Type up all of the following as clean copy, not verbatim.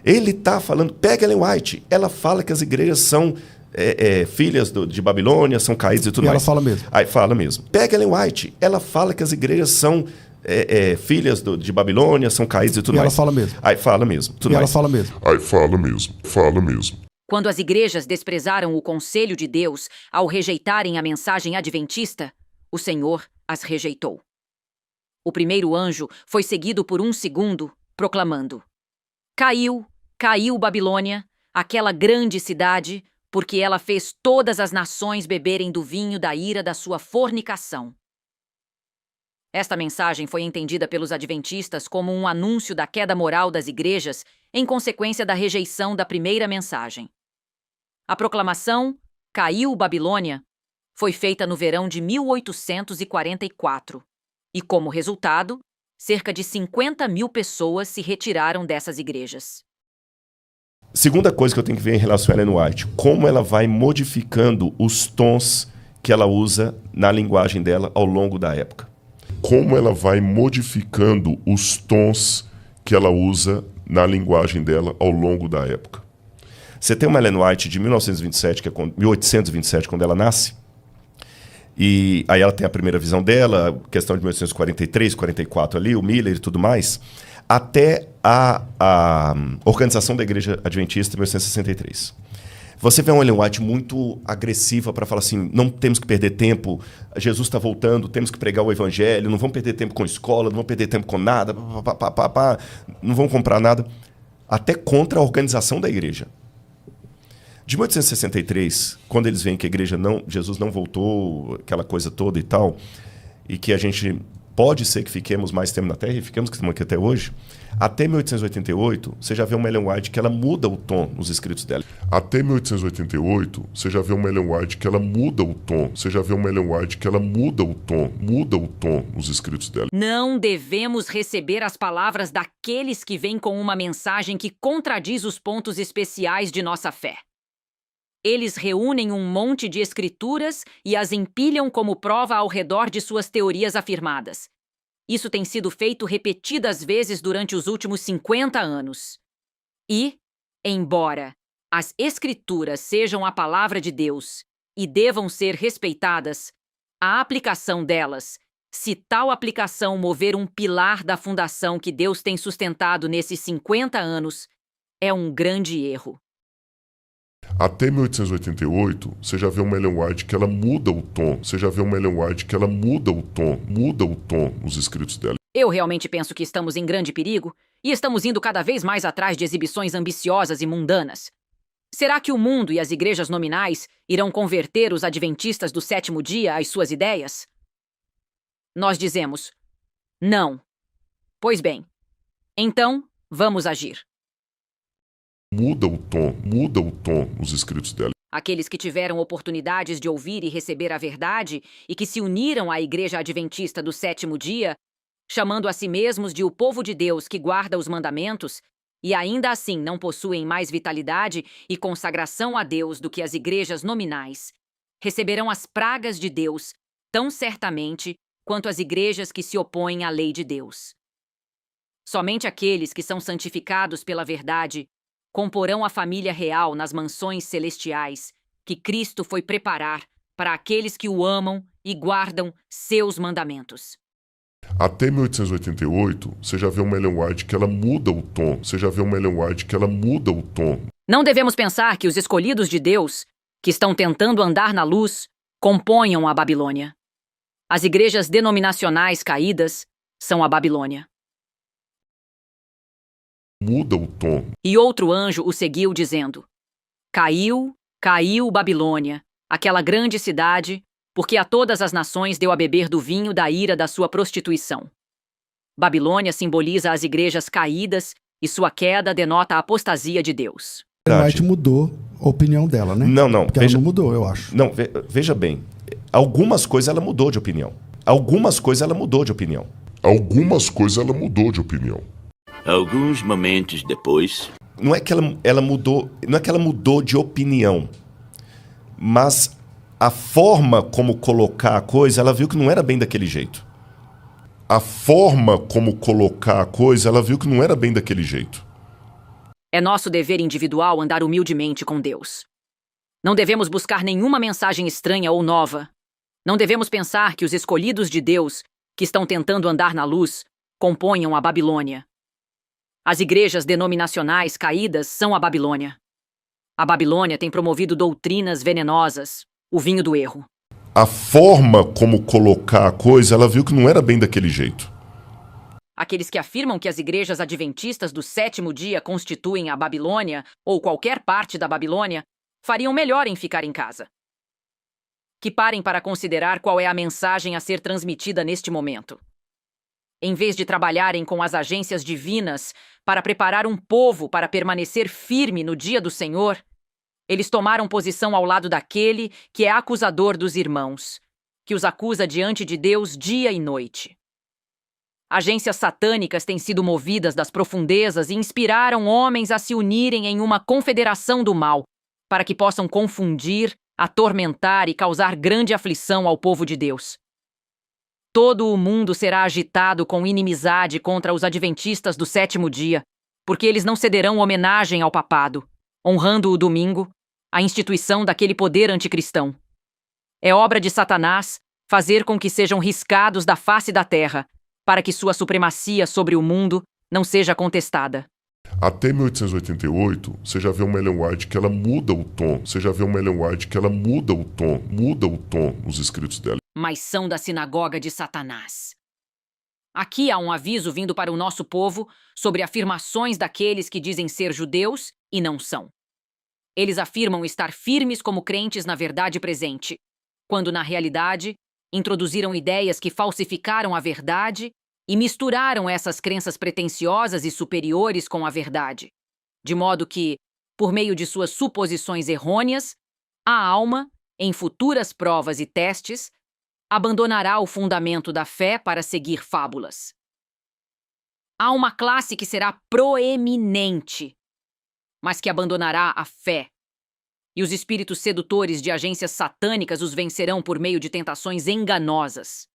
Ele está falando, pega Ellen White, ela fala que as igrejas são filhas de Babilônia, são caídas e tudo mais. Ela fala mesmo. Aí fala mesmo. Pega Ellen White, ela fala que as igrejas são filhas de Babilônia, são caídas e tudo mais. Ela fala mesmo. Aí fala mesmo. Tudo Ela mais. fala mesmo. Aí fala mesmo. Quando as igrejas desprezaram o conselho de Deus ao rejeitarem a mensagem adventista, o Senhor as rejeitou. O primeiro anjo foi seguido por um segundo, proclamando: Caiu, caiu Babilônia, aquela grande cidade, porque ela fez todas as nações beberem do vinho da ira da sua fornicação. Esta mensagem foi entendida pelos adventistas como um anúncio da queda moral das igrejas em consequência da rejeição da primeira mensagem. A proclamação Caiu Babilônia foi feita no verão de 1844 e, como resultado, cerca de 50 mil pessoas se retiraram dessas igrejas. Segunda coisa que eu tenho que ver em relação a Ellen White, como ela vai modificando os tons que ela usa na linguagem dela ao longo da época. Como ela vai modificando os tons que ela usa na linguagem dela ao longo da época. Você tem uma Ellen White de 1827, quando ela nasce, e aí ela tem a primeira visão dela, questão de 1843, 44 ali, o Miller e tudo mais, até a organização da Igreja Adventista em 1863. Você vê uma Ellen White muito agressiva para falar assim, não temos que perder tempo, Jesus está voltando, temos que pregar o evangelho, não vamos perder tempo com escola, não vamos perder tempo com nada, não vamos comprar nada, até contra a organização da igreja. De 1863, quando eles veem que a igreja Jesus não voltou, aquela coisa toda e tal, e que a gente pode ser que fiquemos mais tempo na Terra, e ficamos aqui até hoje, até 1888, você já vê uma Ellen White que ela muda o tom nos escritos dela. Até 1888, você já vê uma Ellen White que ela muda o tom. Você já vê uma Ellen White que ela muda o tom nos escritos dela. Não devemos receber as palavras daqueles que vêm com uma mensagem que contradiz os pontos especiais de nossa fé. Eles reúnem um monte de escrituras e as empilham como prova ao redor de suas teorias afirmadas. Isso tem sido feito repetidas vezes durante os últimos 50 anos. E, embora as escrituras sejam a palavra de Deus e devam ser respeitadas, a aplicação delas, se tal aplicação mover um pilar da fundação que Deus tem sustentado nesses 50 anos, é um grande erro. Até 1888, você já vê uma Ellen White que ela muda o tom. Você já vê uma Ellen White que ela muda o tom nos escritos dela. Eu realmente penso que estamos em grande perigo e estamos indo cada vez mais atrás de exibições ambiciosas e mundanas. Será que o mundo e as igrejas nominais irão converter os adventistas do sétimo dia às suas ideias? Nós dizemos, não. Pois bem, então vamos agir. Muda o tom nos escritos dela. Aqueles que tiveram oportunidades de ouvir e receber a verdade e que se uniram à Igreja Adventista do sétimo dia, chamando a si mesmos de o povo de Deus que guarda os mandamentos, e ainda assim não possuem mais vitalidade e consagração a Deus do que as igrejas nominais, receberão as pragas de Deus tão certamente quanto as igrejas que se opõem à lei de Deus. Somente aqueles que são santificados pela verdade comporão a família real nas mansões celestiais que Cristo foi preparar para aqueles que o amam e guardam seus mandamentos. Até 1888, você já vê uma Ellen White que ela muda o tom. Você já vê uma Ellen White que ela muda o tom. Não devemos pensar que os escolhidos de Deus, que estão tentando andar na luz, componham a Babilônia. As igrejas denominacionais caídas são a Babilônia. Muda o tom. E outro anjo o seguiu, dizendo: Caiu, caiu Babilônia, aquela grande cidade, porque a todas as nações deu a beber do vinho da ira da sua prostituição. Babilônia simboliza as igrejas caídas e sua queda denota a apostasia de Deus. Ellen White mudou a opinião dela, né? Não. Porque ela não mudou, eu acho. Não, veja bem. Algumas coisas ela mudou de opinião. Algumas coisas ela mudou de opinião. Alguns momentos depois... Não é que ela mudou, não é que ela mudou de opinião, mas a forma como colocar a coisa, ela viu que não era bem daquele jeito. É nosso dever individual andar humildemente com Deus. Não devemos buscar nenhuma mensagem estranha ou nova. Não devemos pensar que os escolhidos de Deus, que estão tentando andar na luz, componham a Babilônia. As igrejas denominacionais caídas são a Babilônia. A Babilônia tem promovido doutrinas venenosas, o vinho do erro. A forma como colocar a coisa, ela viu que não era bem daquele jeito. Aqueles que afirmam que as igrejas adventistas do 7º dia constituem a Babilônia, ou qualquer parte da Babilônia, fariam melhor em ficar em casa. Que parem para considerar qual é a mensagem a ser transmitida neste momento. Em vez de trabalharem com as agências divinas para preparar um povo para permanecer firme no dia do Senhor, eles tomaram posição ao lado daquele que é acusador dos irmãos, que os acusa diante de Deus dia e noite. Agências satânicas têm sido movidas das profundezas e inspiraram homens a se unirem em uma confederação do mal, para que possam confundir, atormentar e causar grande aflição ao povo de Deus. Todo o mundo será agitado com inimizade contra os adventistas do 7º dia, porque eles não cederão homenagem ao papado, honrando o domingo, a instituição daquele poder anticristão. É obra de Satanás fazer com que sejam riscados da face da terra, para que sua supremacia sobre o mundo não seja contestada. Até 1888, você já vê uma Ellen White que ela muda o tom. Você já vê uma Ellen White que ela muda o tom nos escritos dela. Mas são da sinagoga de Satanás. Aqui há um aviso vindo para o nosso povo sobre afirmações daqueles que dizem ser judeus e não são. Eles afirmam estar firmes como crentes na verdade presente, quando na realidade introduziram ideias que falsificaram a verdade e misturaram essas crenças pretensiosas e superiores com a verdade, de modo que, por meio de suas suposições errôneas, a alma, em futuras provas e testes, abandonará o fundamento da fé para seguir fábulas. Há uma classe que será proeminente, mas que abandonará a fé. E os espíritos sedutores de agências satânicas os vencerão por meio de tentações enganosas.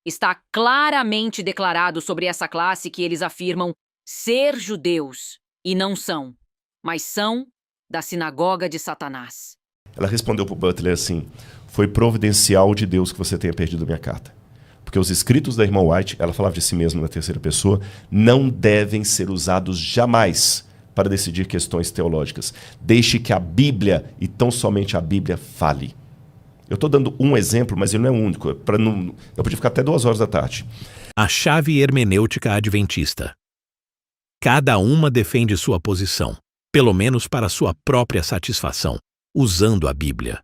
Está claramente declarado sobre essa classe que eles afirmam ser judeus, e não são, mas são da sinagoga de Satanás. Ela respondeu para o Butler assim: foi providencial de Deus que você tenha perdido minha carta. Porque os escritos da irmã White, ela falava de si mesma na terceira pessoa, não devem ser usados jamais para decidir questões teológicas. Deixe que a Bíblia, e tão somente a Bíblia, fale. Eu estou dando um exemplo, mas ele não é único. Eu podia ficar até 2 horas da tarde. A chave hermenêutica adventista. Cada uma defende sua posição, pelo menos para sua própria satisfação, usando a Bíblia.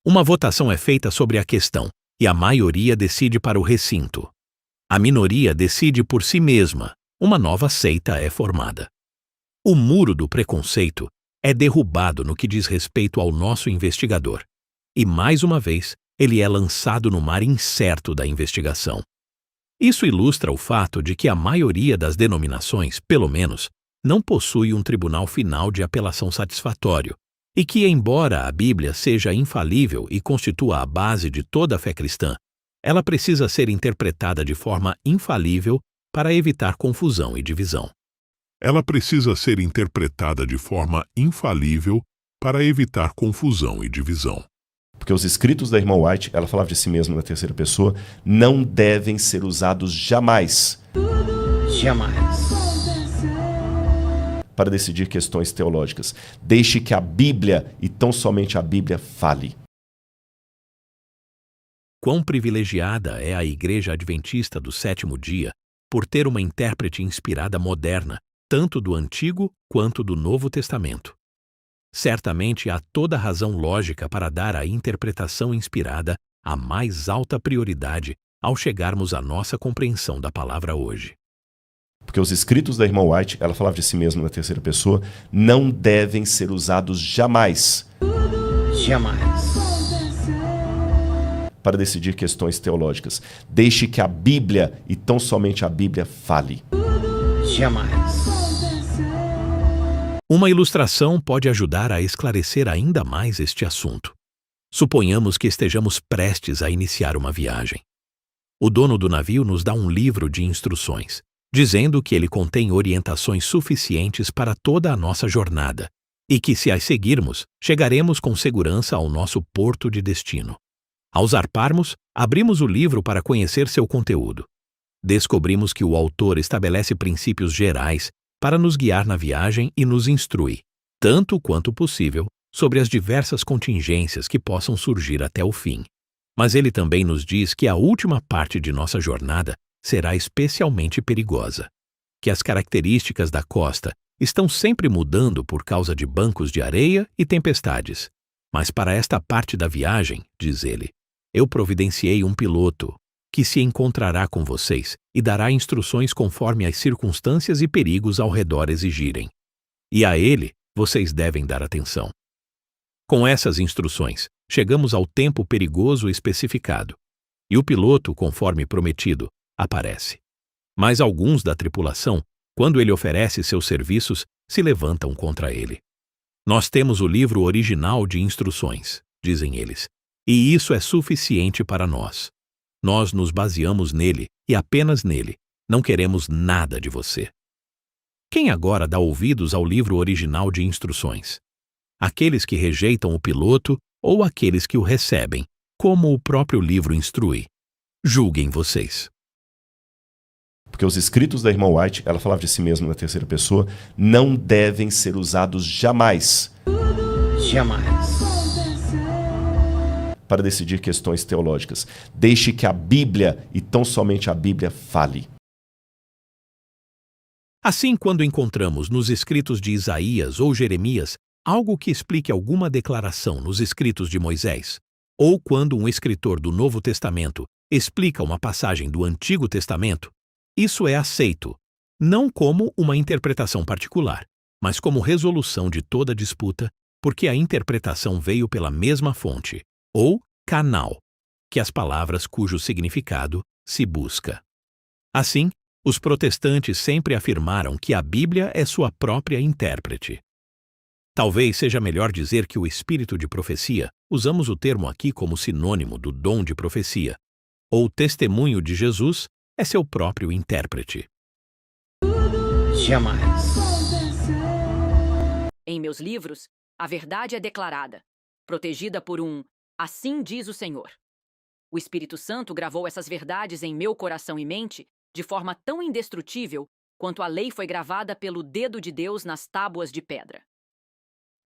Uma votação é feita sobre a questão, e a maioria decide para o recinto. A minoria decide por si mesma. Uma nova seita é formada. O muro do preconceito é derrubado no que diz respeito ao nosso investigador. E, mais uma vez, ele é lançado no mar incerto da investigação. Isso ilustra o fato de que a maioria das denominações, pelo menos, não possui um tribunal final de apelação satisfatório, e que, embora a Bíblia seja infalível e constitua a base de toda a fé cristã, ela precisa ser interpretada de forma infalível para evitar confusão e divisão. Ela precisa ser interpretada de forma infalível para evitar confusão e divisão. Porque os escritos da irmã White, ela falava de si mesma na terceira pessoa, não devem ser usados jamais. Jamais. Para decidir questões teológicas. Deixe que a Bíblia, e tão somente a Bíblia, fale. Quão privilegiada é a Igreja Adventista do 7º dia por ter uma intérprete inspirada moderna, tanto do Antigo quanto do Novo Testamento. Certamente há toda razão lógica para dar à interpretação inspirada a mais alta prioridade ao chegarmos à nossa compreensão da palavra hoje. Porque os escritos da irmã White, ela falava de si mesma na terceira pessoa, não devem ser usados jamais. Jamais. Para decidir questões teológicas. Deixe que a Bíblia, e tão somente a Bíblia, fale. Jamais. Uma ilustração pode ajudar a esclarecer ainda mais este assunto. Suponhamos que estejamos prestes a iniciar uma viagem. O dono do navio nos dá um livro de instruções, dizendo que ele contém orientações suficientes para toda a nossa jornada e que, se as seguirmos, chegaremos com segurança ao nosso porto de destino. Ao zarparmos, abrimos o livro para conhecer seu conteúdo. Descobrimos que o autor estabelece princípios gerais para nos guiar na viagem e nos instrui, tanto quanto possível, sobre as diversas contingências que possam surgir até o fim. Mas ele também nos diz que a última parte de nossa jornada será especialmente perigosa, que as características da costa estão sempre mudando por causa de bancos de areia e tempestades. Mas para esta parte da viagem, diz ele, eu providenciei um piloto que se encontrará com vocês e dará instruções conforme as circunstâncias e perigos ao redor exigirem. E a ele vocês devem dar atenção. Com essas instruções, chegamos ao tempo perigoso especificado, e o piloto, conforme prometido, aparece. Mas alguns da tripulação, quando ele oferece seus serviços, se levantam contra ele. Nós temos o livro original de instruções, dizem eles, e isso é suficiente para nós. Nós nos baseamos nele e apenas nele. Não queremos nada de você. Quem agora dá ouvidos ao livro original de instruções? Aqueles que rejeitam o piloto ou aqueles que o recebem, como o próprio livro instrui? Julguem vocês. Porque os escritos da irmã White, ela falava de si mesma na terceira pessoa, não devem ser usados jamais. Jamais. Para decidir questões teológicas. Deixe que a Bíblia, e tão somente a Bíblia, fale. Assim, quando encontramos nos escritos de Isaías ou Jeremias algo que explique alguma declaração nos escritos de Moisés, ou quando um escritor do Novo Testamento explica uma passagem do Antigo Testamento, isso é aceito, não como uma interpretação particular, mas como resolução de toda disputa, porque a interpretação veio pela mesma fonte, ou canal, que as palavras cujo significado se busca. Assim, os protestantes sempre afirmaram que a Bíblia é sua própria intérprete. Talvez seja melhor dizer que o espírito de profecia, usamos o termo aqui como sinônimo do dom de profecia, ou testemunho de Jesus, é seu próprio intérprete. Jamais. Em meus livros, a verdade é declarada, protegida por um "Assim diz o Senhor". O Espírito Santo gravou essas verdades em meu coração e mente de forma tão indestrutível quanto a lei foi gravada pelo dedo de Deus nas tábuas de pedra.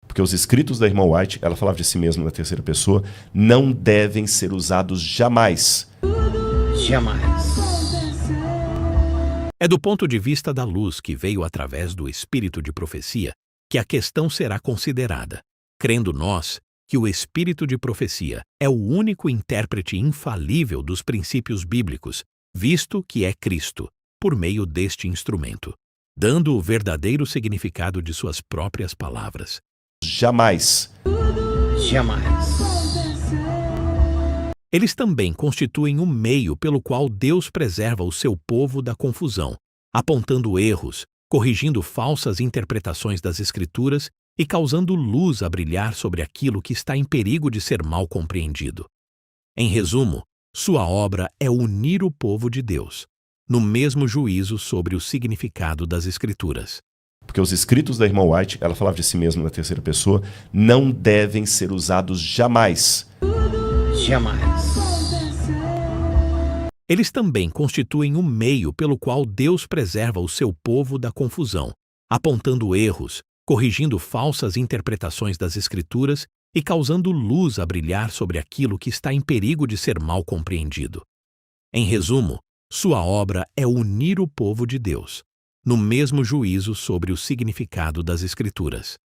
Porque os escritos da irmã White, ela falava de si mesma na terceira pessoa, não devem ser usados jamais. Jamais. É do ponto de vista da luz que veio através do espírito de profecia que a questão será considerada, crendo nós que o espírito de profecia é o único intérprete infalível dos princípios bíblicos, visto que é Cristo, por meio deste instrumento, dando o verdadeiro significado de suas próprias palavras. Jamais. Jamais. Eles também constituem um meio pelo qual Deus preserva o seu povo da confusão, apontando erros, corrigindo falsas interpretações das Escrituras e causando luz a brilhar sobre aquilo que está em perigo de ser mal compreendido. Em resumo, sua obra é unir o povo de Deus, no mesmo juízo sobre o significado das Escrituras. Porque os escritos da irmã White, ela falava de si mesma na terceira pessoa, não devem ser usados jamais. Jamais. Eles também constituem um meio pelo qual Deus preserva o seu povo da confusão, apontando erros, corrigindo falsas interpretações das Escrituras e causando luz a brilhar sobre aquilo que está em perigo de ser mal compreendido. Em resumo, sua obra é unir o povo de Deus, no mesmo juízo sobre o significado das Escrituras.